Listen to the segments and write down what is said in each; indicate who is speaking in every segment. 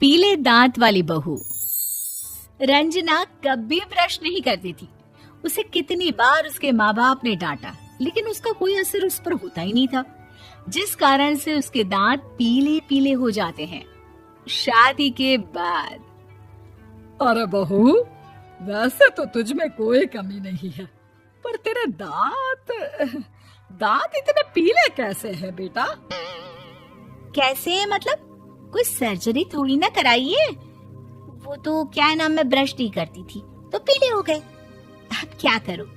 Speaker 1: पीले दांत वाली बहू। रंजना कभी ब्रश नहीं करती थी। उसे कितनी बार उसके माँ बाप ने डांटा, लेकिन उसका कोई असर उस पर होता ही नहीं था, जिस कारण से उसके दांत पीले पीले हो जाते हैं। शादी के बाद।
Speaker 2: अरे बहू, वैसे तो तुझ में कोई कमी नहीं है, पर तेरे दांत इतने पीले कैसे हैं बेटा?
Speaker 1: कैसे मतलब? कोई सर्जरी थोड़ी ना कराइए। वो तो क्या नाम, मैं ब्रश नहीं करती थी तो पीले हो गए। अब क्या करूं?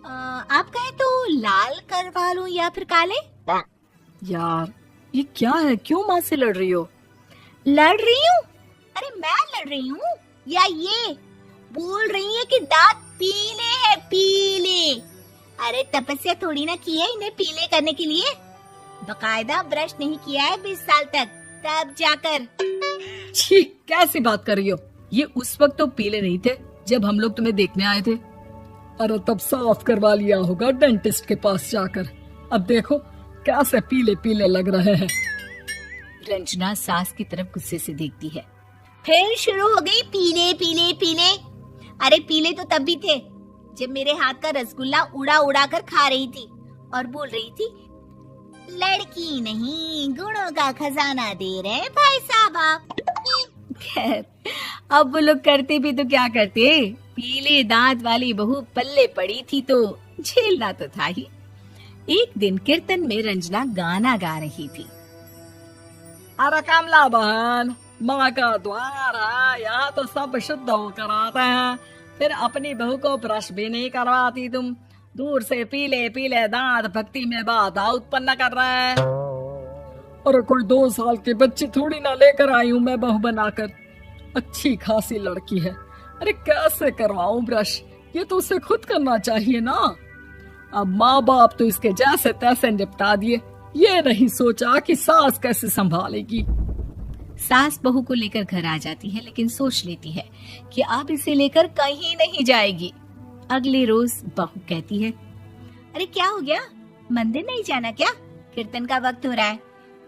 Speaker 1: आप कहे तो लाल करवा लूं या फिर काले?
Speaker 2: यार ये क्या है, क्यों माँ से लड़ रही हो?
Speaker 1: लड़ रही हूँ? अरे मैं लड़ रही हूँ या ये बोल रही है कि दांत पीले हैं, पीले। अरे तपस्या थोड़ी ना की है इन्हें पीले करने के लिए। बकायदा ब्रश नहीं किया है 20 साल तक, तब जाकर।
Speaker 2: छी, कैसी बात कर रही हो? ये उस वक्त तो पीले नहीं थे जब हम लोग तुम्हें देखने आए थे। अरे तब साफ करवा लिया होगा डेंटिस्ट के पास जाकर। अब देखो कैसे पीले पीले लग रहे हैं।
Speaker 1: रंजना सास की तरफ गुस्से से देखती है। फिर शुरू हो गई पीले पीले पीले। अरे पीले तो तब भी थे जब मेरे हाथ का रसगुल्ला उड़ा उड़ा कर खा रही थी और बोल रही थी, लड़की नहीं गुणों का खजाना दे रहे भाई साहब आप। खैर, अब वो लोग करते भी तो क्या करते, पीले दांत वाली बहू पल्ले पड़ी थी तो झेलना तो था ही। एक दिन कीर्तन में रंजना गाना गा रही थी।
Speaker 2: अरे कमला बहन, माँ का द्वार है, यहाँ तो सब शुद्ध होकर आते हैं, फिर अपनी बहू को ब्रश भी नहीं करवाती तुम। दूर से पीले पीले दांत भक्ति में बाधा उत्पन्न कर रहे हैं। अरे कोई 2 साल के बच्चे थोड़ी ना लेकर आई हूँ मैं बहू बनाकर। अच्छी खासी लड़की है, अरे कैसे करवाऊं ब्रश? ये तो उसे खुद करना चाहिए ना। अब माँ बाप तो इसके जैसे तैसे निपटा दिए, ये नहीं सोचा कि सास कैसे संभालेगी।
Speaker 1: सास बहू को लेकर घर आ जाती है, लेकिन सोच लेती है कि अब इसे लेकर कहीं नहीं जाएगी। अगले रोज बहू कहती है, अरे क्या हो गया, मंदिर नहीं जाना क्या? कीर्तन का वक्त हो रहा है।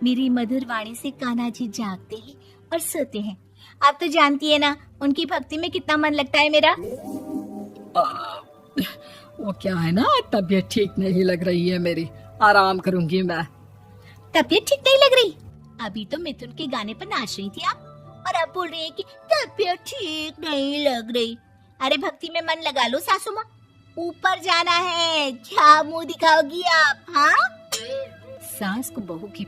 Speaker 1: मेरी मधुर वाणी से कान्हा जी जागते हैं और सोते हैं। आप तो जानती है ना उनकी भक्ति में कितना मन लगता है मेरा।
Speaker 2: वो क्या है ना, तबीयत ठीक नहीं लग रही है मेरी, आराम करूंगी मैं।
Speaker 1: तबीयत ठीक नहीं लग रही? अभी तो मिथुन के गाने पर नाच रही थी आप, और अब बोल रही है कि तबीयत ठीक नहीं लग रही। अरे भक्ति में मन लगा लो सासू माँ, ऊपर जाना है, क्या मुंह दिखाओगी आप? हाँ, सास को बहू की